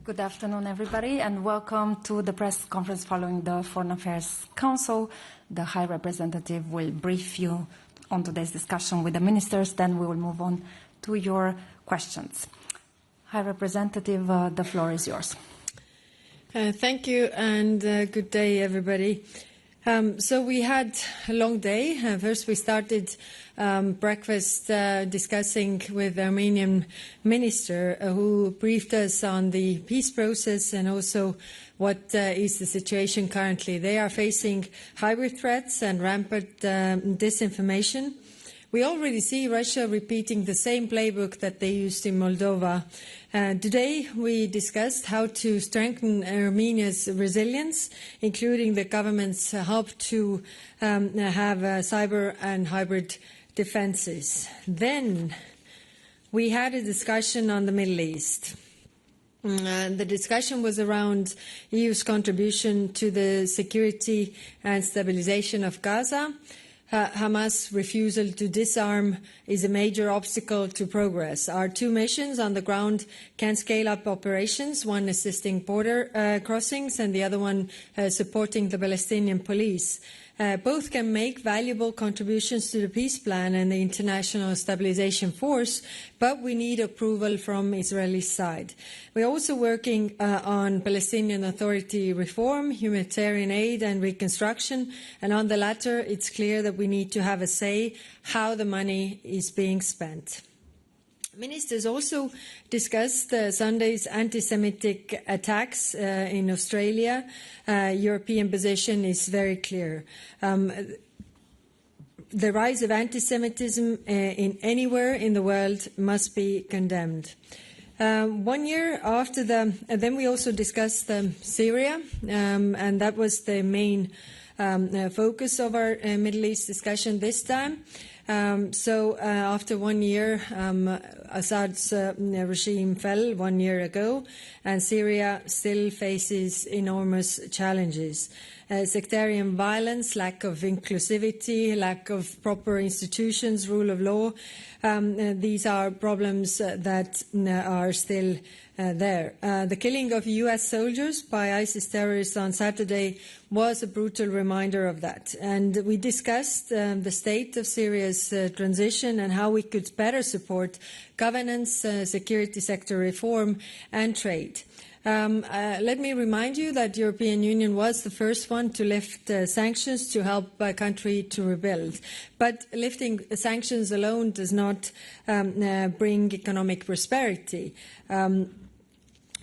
Good afternoon, everybody, and welcome to the press conference following the Foreign Affairs Council. The High Representative will brief you on today's discussion with the ministers, then we will move on to your questions. High Representative, the floor is yours. Thank you, and good day, everybody. So we had a long day. First, we started breakfast discussing with the Armenian minister who briefed us on the peace process and also what is the situation currently. They are facing hybrid threats and rampant disinformation. We already see Russia repeating the same playbook that they used in Moldova. Today, we discussed how to strengthen Armenia's resilience, including the government's help to have cyber and hybrid defenses. Then, we had a discussion on the Middle East. The discussion was around EU's contribution to the security and stabilization of Gaza. Hamas' refusal to disarm is a major obstacle to progress. Our two missions on the ground can scale up operations, one assisting border crossings and the other one supporting the Palestinian police. Both can make valuable contributions to the peace plan and the international stabilization force, but we need approval from Israeli side. We're also working on Palestinian Authority reform, humanitarian aid and reconstruction, and on the latter, it's clear that we need to have a say how the money is being spent. Ministers also discussed Sunday's anti-Semitic attacks in Australia. European position is very clear. The rise of anti-Semitism in anywhere in the world must be condemned. 1 year after then we also discussed Syria, and that was the main focus of our Middle East discussion this time. After 1 year, Assad's regime fell 1 year ago, and Syria still faces enormous challenges. Sectarian violence, lack of inclusivity, lack of proper institutions, rule of law, these are problems that are still there. The killing of US soldiers by ISIS terrorists on Saturday was a brutal reminder of that. And we discussed the state of Syria's transition and how we could better support governance, security sector reform and trade. Let me remind you that the European Union was the first one to lift sanctions to help a country to rebuild. But lifting sanctions alone does not bring economic prosperity.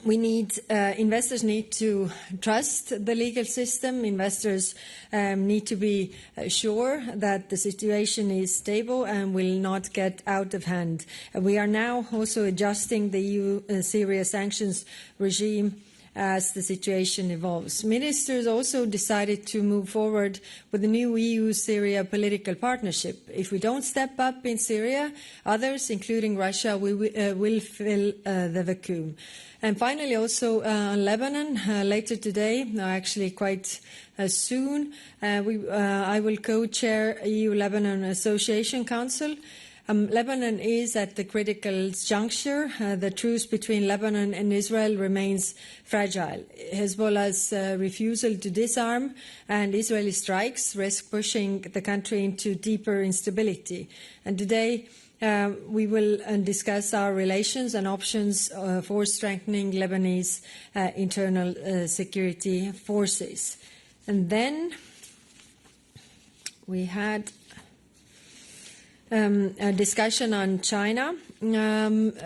Investors need to trust the legal system. Investors need to be sure that the situation is stable and will not get out of hand. We are now also adjusting the EU-Syria sanctions regime as the situation evolves. Ministers also decided to move forward with the new EU-Syria political partnership. If we don't step up in Syria, others, including Russia, will fill the vacuum. And finally, also on Lebanon, later today, actually quite soon, I will co-chair EU-Lebanon Association Council. Lebanon is at the critical juncture. The truce between Lebanon and Israel remains fragile. Hezbollah's refusal to disarm and Israeli strikes risk pushing the country into deeper instability. And today, we will discuss our relations and options for strengthening Lebanese internal security forces. And then we had a discussion on China.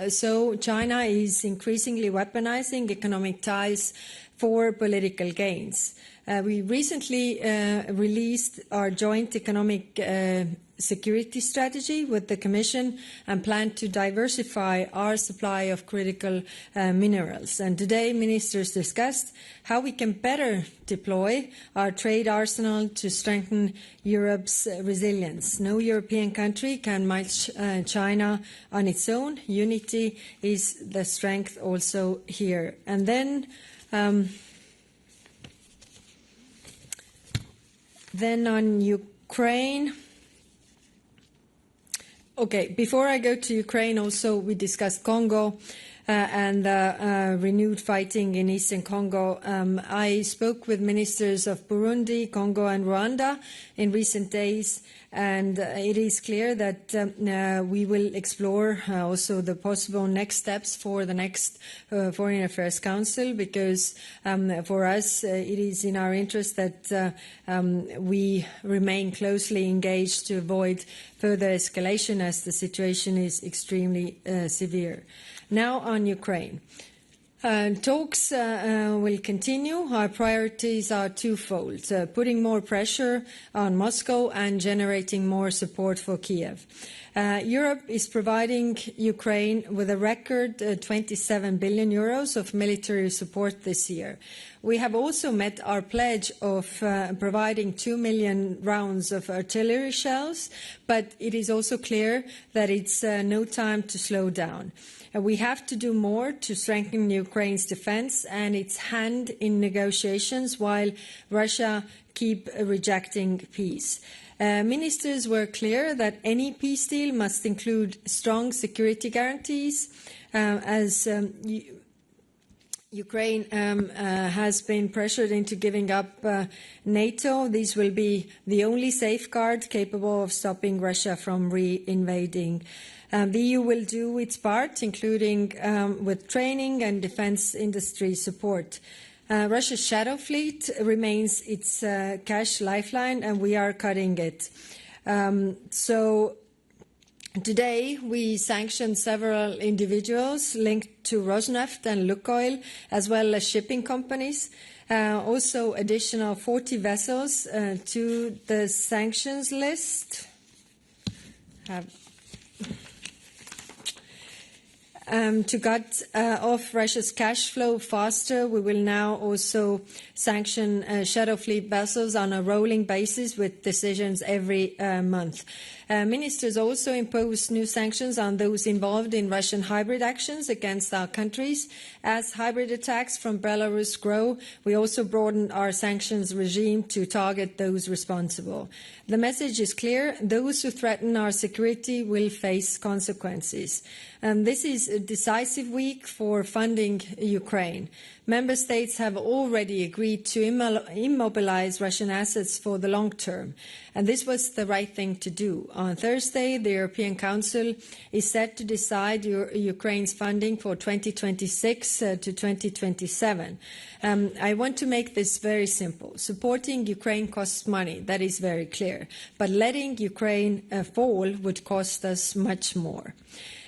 So China is increasingly weaponizing economic ties for political gains. We recently released our joint economic security strategy with the Commission and plan to diversify our supply of critical minerals. And today, ministers discussed how we can better deploy our trade arsenal to strengthen Europe's resilience. No European country can match China on its own. Unity is the strength also here. And then on Ukraine. Okay, before I go to Ukraine, also we discussed Congo. and renewed fighting in eastern Congo. I spoke with ministers of Burundi, Congo and Rwanda in recent days, and it is clear that we will explore also the possible next steps for the next Foreign Affairs Council, because for us it is in our interest that we remain closely engaged to avoid further escalation, as the situation is extremely severe. Now on Ukraine. Talks will continue. Our priorities are twofold, putting more pressure on Moscow and generating more support for Kiev. Europe is providing Ukraine with a record 27 billion euros of military support this year. We have also met our pledge of providing 2 million rounds of artillery shells, but it is also clear that it's no time to slow down. We have to do more to strengthen Ukraine's defense and its hand in negotiations, while Russia keep rejecting peace. Ministers were clear that any peace deal must include strong security guarantees, as Ukraine has been pressured into giving up NATO. These will be the only safeguard capable of stopping Russia from re-invading. The EU will do its part, including with training and defense industry support. Russia's shadow fleet remains its cash lifeline, and we are cutting it. So today we sanctioned several individuals linked to Rosneft and Lukoil, as well as shipping companies. Also additional 40 vessels to the sanctions list. To cut off Russia's cash flow faster, we will now also sanction shadow fleet vessels on a rolling basis with decisions every month. Ministers also imposed new sanctions on those involved in Russian hybrid actions against our countries. As hybrid attacks from Belarus grow, we also broadened our sanctions regime to target those responsible. The message is clear: those who threaten our security will face consequences. This is a decisive week for funding Ukraine. Member states have already agreed to immobilize Russian assets for the long term, and this was the right thing to do. On Thursday, the European Council is set to decide Ukraine's funding for 2026 to 2027. I want to make this very simple. Supporting Ukraine costs money, that is very clear, but letting Ukraine fall would cost us much more.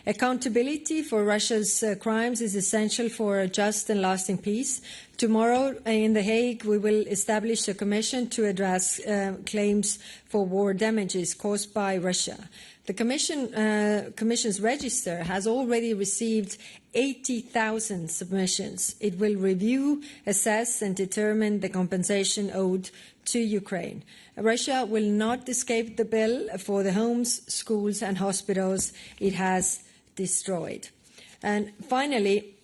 Accountability for Russia's crimes is essential for a just and lasting peace. Tomorrow in The Hague, we will establish a commission to address claims for war damages caused by Russia. The Commission's register has already received 80,000 submissions. It will review, assess and determine the compensation owed to Ukraine. Russia will not escape the bill for the homes, schools and hospitals it has destroyed. And finally,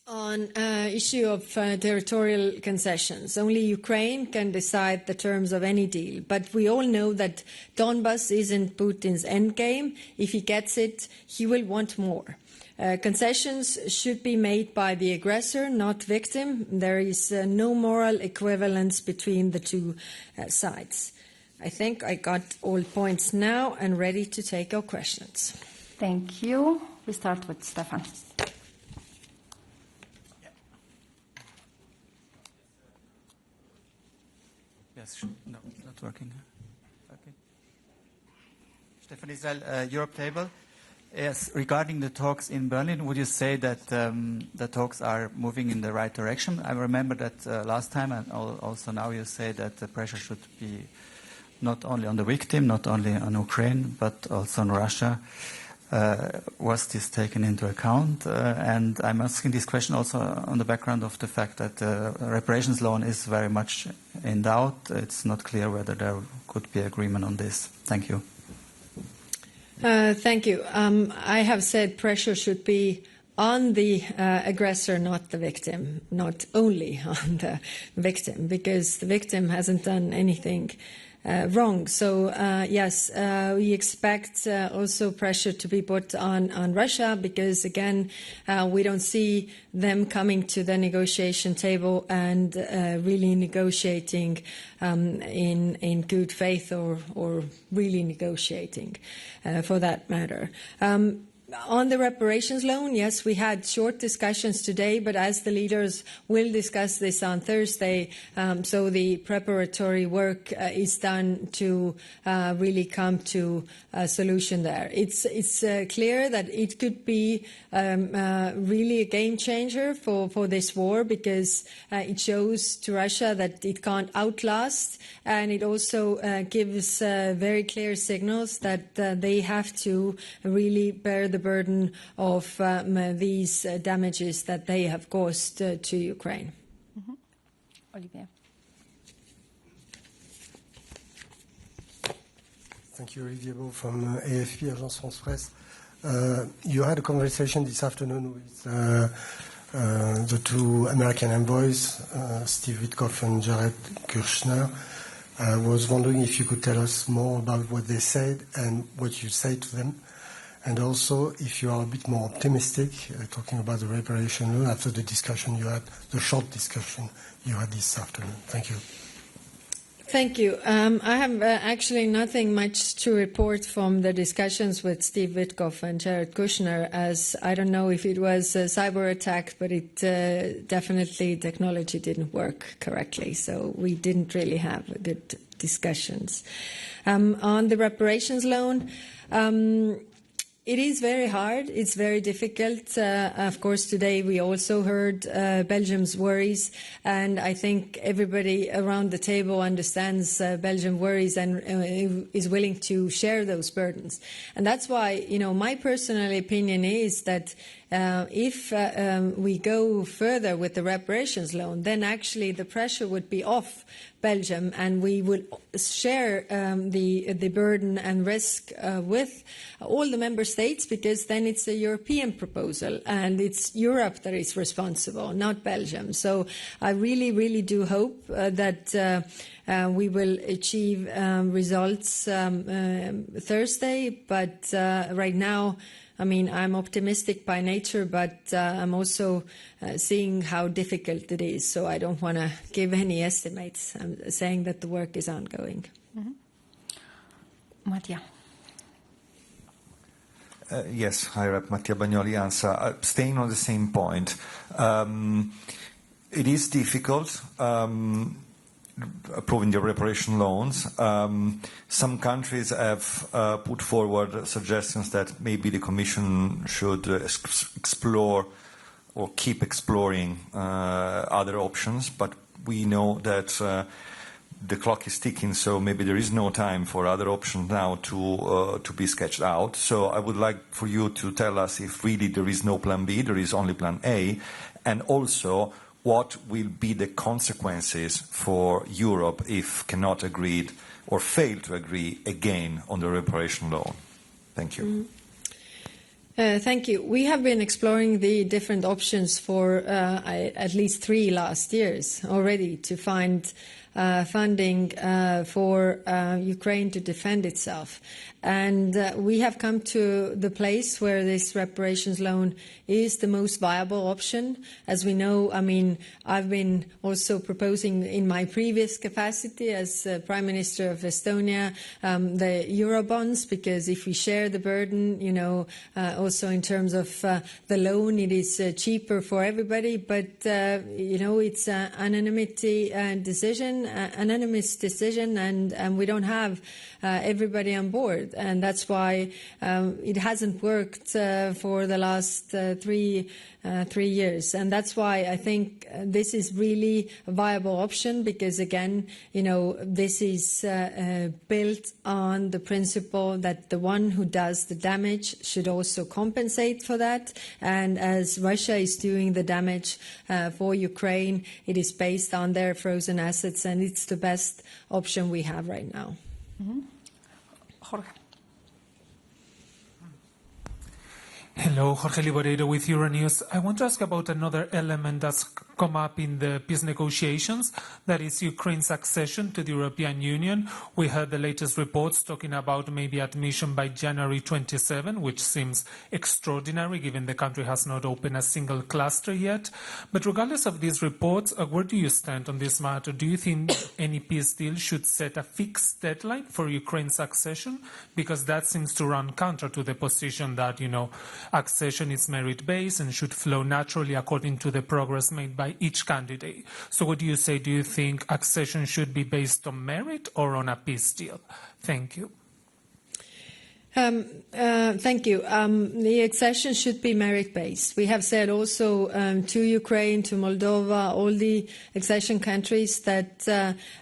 on issue of territorial concessions, only Ukraine can decide the terms of any deal. But we all know that Donbas isn't Putin's endgame. If he gets it, he will want more. Concessions should be made by the aggressor, not victim. There is no moral equivalence between the two sides. I think I got all points now and ready to take your questions. Thank you. We start with Stefan. Yes, no, it's not working. Okay. Stefan Israel, Europe Table. Yes, regarding the talks in Berlin, would you say that the talks are moving in the right direction? I remember that last time, and also now you say that the pressure should be not only on the victim, not only on Ukraine, but also on Russia. Was this taken into account? And I'm asking this question also on the background of the fact that the reparations loan is very much in doubt. It's not clear whether there could be agreement on this. Thank you. Thank you. I have said pressure should be on the aggressor, not the victim, not only on the victim, because the victim hasn't done anything wrong. So yes, we expect also pressure to be put on Russia because, again, we don't see them coming to the negotiation table and really negotiating in good faith or really negotiating for that matter. On the reparations loan, yes, we had short discussions today, but as the leaders will discuss this on Thursday, so the preparatory work is done to really come to a solution there. It's clear that it could be really a game changer for this war because it shows to Russia that it can't outlast, and it also gives very clear signals that they have to really bear the burden of these damages that they have caused to Ukraine. Mm-hmm. Olivier. Thank you, Olivier Beau from AFP, Agence France Presse. You had a conversation this afternoon with the two American envoys, Steve Witkoff and Jared Kushner. I was wondering if you could tell us more about what they said and what you say to them. And also, if you are a bit more optimistic, talking about the reparation loan after the discussion you had, the short discussion you had this afternoon. Thank you. Thank you. I have actually nothing much to report from the discussions with Steve Witkoff and Jared Kushner, as I don't know if it was a cyber attack, but it definitely technology didn't work correctly, so we didn't really have good discussions. On the reparations loan, it is very hard. It's very difficult. Of course, today we also heard Belgium's worries, and I think everybody around the table understands Belgium's worries and is willing to share those burdens. And that's why, my personal opinion is that if we go further with the reparations loan, then actually the pressure would be off Belgium, and we would share the burden and risk with all the member states, because then it's a European proposal and it's Europe that is responsible, not Belgium. So I really, really do hope that we will achieve results Thursday, but right now, I'm optimistic by nature, but I'm also seeing how difficult it is. So I don't want to give any estimates. I'm saying that the work is ongoing. Mm-hmm. Mattia. Yes, High Rep Mattia Bagnoli, ANSA. Staying on the same point, it is difficult approving the reparation loans. Some countries have put forward suggestions that maybe the Commission should explore or keep exploring other options, but we know that the clock is ticking, so maybe there is no time for other options now to be sketched out. So I would like for you to tell us if really there is no plan B, there is only plan A, and also what will be the consequences for Europe if cannot agree or fail to agree again on the reparation loan? Thank you. Thank you. We have been exploring the different options for at least 3 last years already to find funding for Ukraine to defend itself. And we have come to the place where this reparations loan is the most viable option. As we know, I've been also proposing in my previous capacity as Prime Minister of Estonia the Eurobonds, because if we share the burden, also in terms of the loan, it is cheaper for everybody. But, it's an anonymous decision, and we don't have everybody on board. And that's why it hasn't worked for the last 3 years. And that's why I think this is really a viable option, because, again, this is built on the principle that the one who does the damage should also compensate for that. And as Russia is doing the damage for Ukraine, it is based on their frozen assets, and it's the best option we have right now. Mm-hmm. Jorge. Hello, Jorge Liboreiro with Euronews. I want to ask about another element that's come up in the peace negotiations, that is Ukraine's accession to the European Union. We heard the latest reports talking about maybe admission by January 27, which seems extraordinary given the country has not opened a single cluster yet. But regardless of these reports, where do you stand on this matter? Do you think any peace deal should set a fixed deadline for Ukraine's accession? Because that seems to run counter to the position that, accession is merit-based and should flow naturally according to the progress made by each candidate. So what do you say? Do you think accession should be based on merit or on a peace deal? Thank you. Thank you. The accession should be merit-based. We have said also to Ukraine, to Moldova, all the accession countries that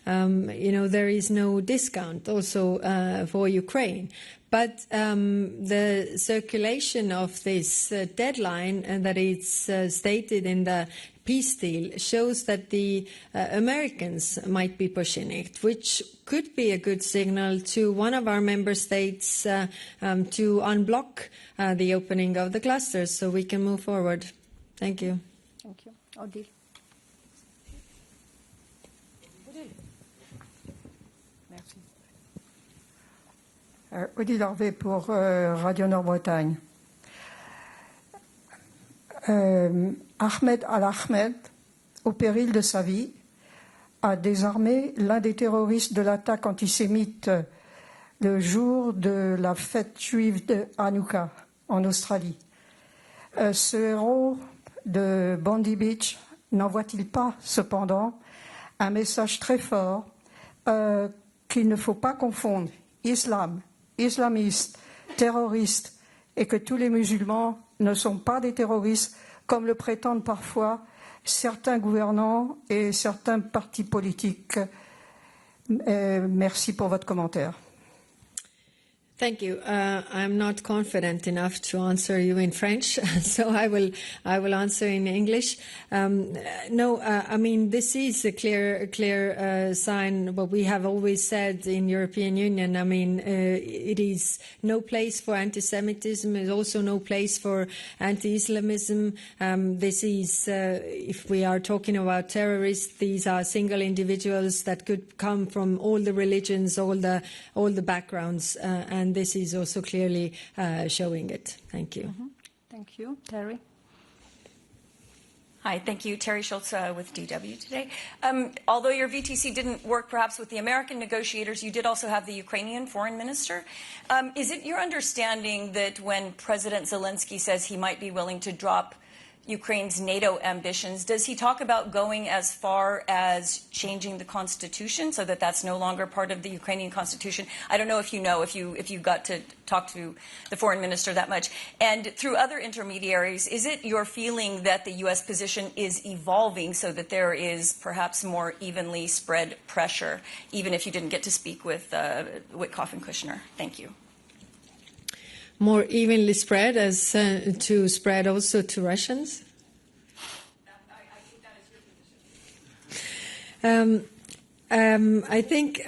there is no discount also for Ukraine. But the circulation of this deadline and that it's stated in the peace deal shows that the Americans might be pushing it, which could be a good signal to one of our member states to unblock the opening of the clusters so we can move forward. Thank you. Thank you. Odile. Odile Harvey pour Radio Nord-Bretagne. Ahmed Al-Ahmed, au péril de sa vie, a désarmé l'un des terroristes de l'attaque antisémite le jour de la fête juive de Hanouka en Australie. Ce héros de Bondi Beach n'envoie-t-il pas, cependant, un message très fort qu'il ne faut pas confondre islamistes, terroristes, et que tous les musulmans ne sont pas des terroristes, comme le prétendent parfois certains gouvernants et certains partis politiques. Merci pour votre commentaire. Thank you. I'm not confident enough to answer you in French, so I will answer in English. I mean, this is a clear sign. What we have always said in European Union. I mean, it is no place for anti-Semitism. It's also no place for anti-Islamism. This is, if we are talking about terrorists, these are single individuals that could come from all the religions, all the backgrounds, and this is also clearly showing it. Thank you. Mm-hmm. Thank you. Terry? Hi, thank you. Terry Schultz with DW today. Although your VTC didn't work perhaps with the American negotiators, you did also have the Ukrainian foreign minister. Is it your understanding that when President Zelensky says he might be willing to drop Ukraine's NATO ambitions, does he talk about going as far as changing the constitution so that that's no longer part of the Ukrainian constitution? I don't know if you got to talk to the foreign minister that much. And through other intermediaries, is it your feeling that the U.S. position is evolving so that there is perhaps more evenly spread pressure, even if you didn't get to speak with Witkoff and Kushner? Thank you. More evenly spread as to spread also to Russians? I think that is your position. I think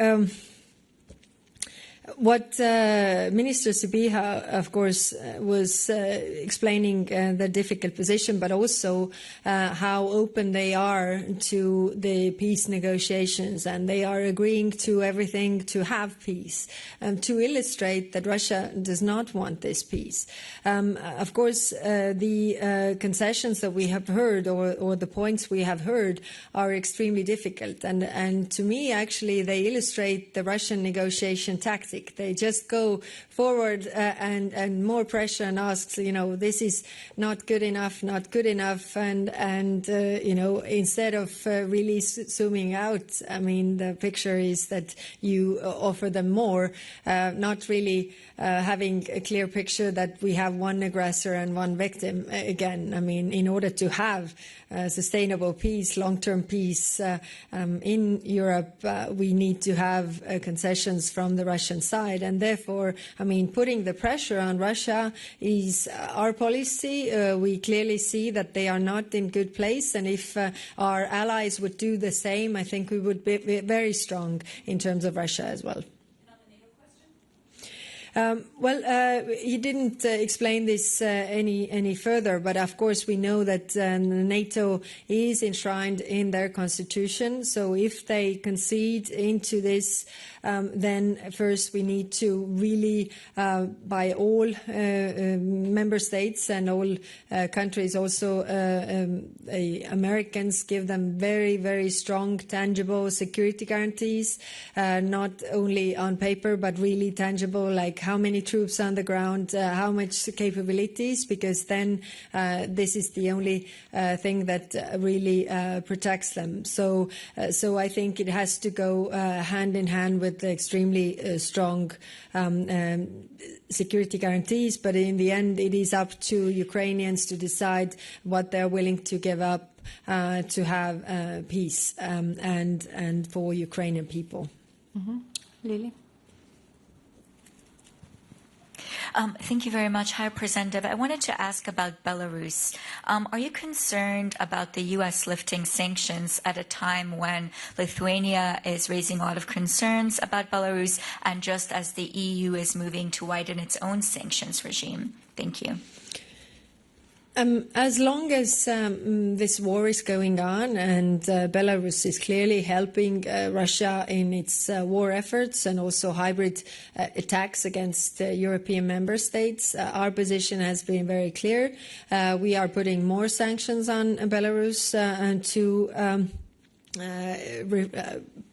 what Minister Sibiha, of course, was explaining the difficult position, but also how open they are to the peace negotiations, and they are agreeing to everything to have peace, to illustrate that Russia does not want this peace. Of course, the concessions that we have heard, or the points we have heard, are extremely difficult, and to me, actually, they illustrate the Russian negotiation tactic. They just go forward and more pressure and asks, this is not good enough, and instead of really zooming out, I mean, the picture is that you offer them more, not really having a clear picture that we have one aggressor and one victim. Again, I mean, in order to have sustainable peace, long-term peace in Europe, we need to have concessions from the Russian side. And therefore, I mean, putting the pressure on Russia is our policy. We clearly see that they are not in good place. And if our allies would do the same, I think we would be very strong in terms of Russia as well. He didn't explain this any further, but of course we know that NATO is enshrined in their constitution. So if they concede into this, then first we need to really, by all member states and all countries, also Americans, give them very, very strong, tangible security guarantees, not only on paper, but really tangible, like how many troops on the ground, how much capabilities, because then this is the only thing that really protects them. So I think it has to go hand in hand with the extremely strong security guarantees. But in the end, it is up to Ukrainians to decide what they're willing to give up to have peace and for Ukrainian people. Mm-hmm. Lily? Thank you very much, High Representative. I wanted to ask about Belarus. Are you concerned about the U.S. lifting sanctions at a time when Lithuania is raising a lot of concerns about Belarus, and just as the EU is moving to widen its own sanctions regime? Thank you. As long as this war is going on and Belarus is clearly helping Russia in its war efforts and also hybrid attacks against European member states, our position has been very clear. We are putting more sanctions on Belarus and to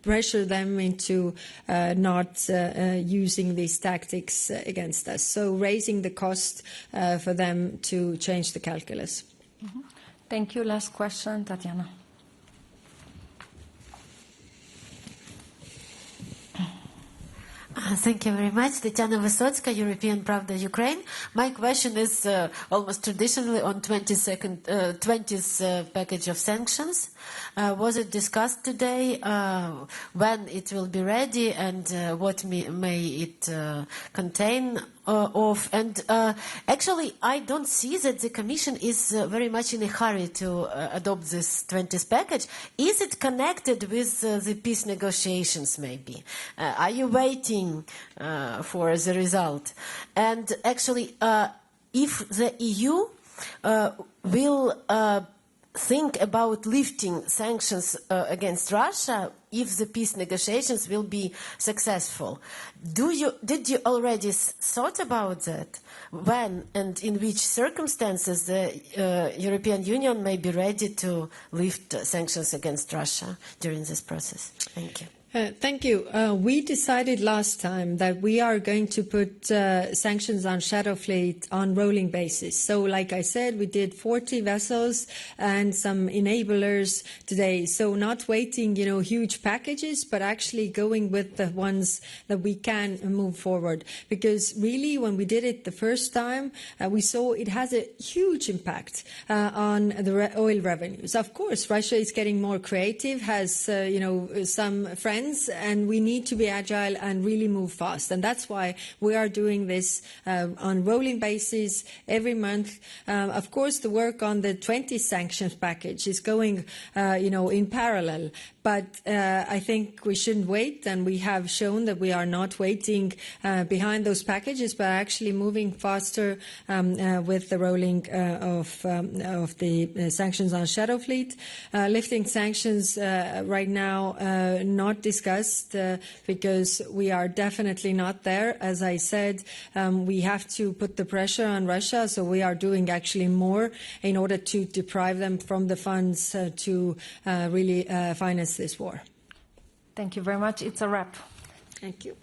pressure them into not using these tactics against us. So raising the cost for them to change the calculus. Mm-hmm. Thank you. Last question, Tatiana. Thank you very much. Tatiana Vysotska, European Pravda, Ukraine. My question is almost traditionally on 20th package of sanctions. Was it discussed today? When it will be ready and what may it contain of? And actually, I don't see that the Commission is very much in a hurry to adopt this 20th package. Is it connected with the peace negotiations, maybe? Are you waiting for the result? And actually, if the EU will think about lifting sanctions against Russia, if the peace negotiations will be successful, did you already thought about that? When and in which circumstances the European Union may be ready to lift sanctions against Russia during this process? Thank you. Thank you. We decided last time that we are going to put sanctions on Shadow Fleet on rolling basis. So, like I said, we did 40 vessels and some enablers today. So not waiting, huge packages, but actually going with the ones that we can move forward. Because really, when we did it the first time, we saw it has a huge impact on the oil revenues. Of course, Russia is getting more creative, has, some friends, and we need to be agile and really move fast. And that's why we are doing this on rolling basis every month. Of course, the work on the 20 sanctions package is going, in parallel. But I think we shouldn't wait, and we have shown that we are not waiting behind those packages, but actually moving faster with the rolling of the sanctions on Shadow Fleet. Lifting sanctions right now not discussed because we are definitely not there. As I said, we have to put the pressure on Russia, so we are doing actually more in order to deprive them from the funds to really finance this war. Thank you very much. It's a wrap. Thank you.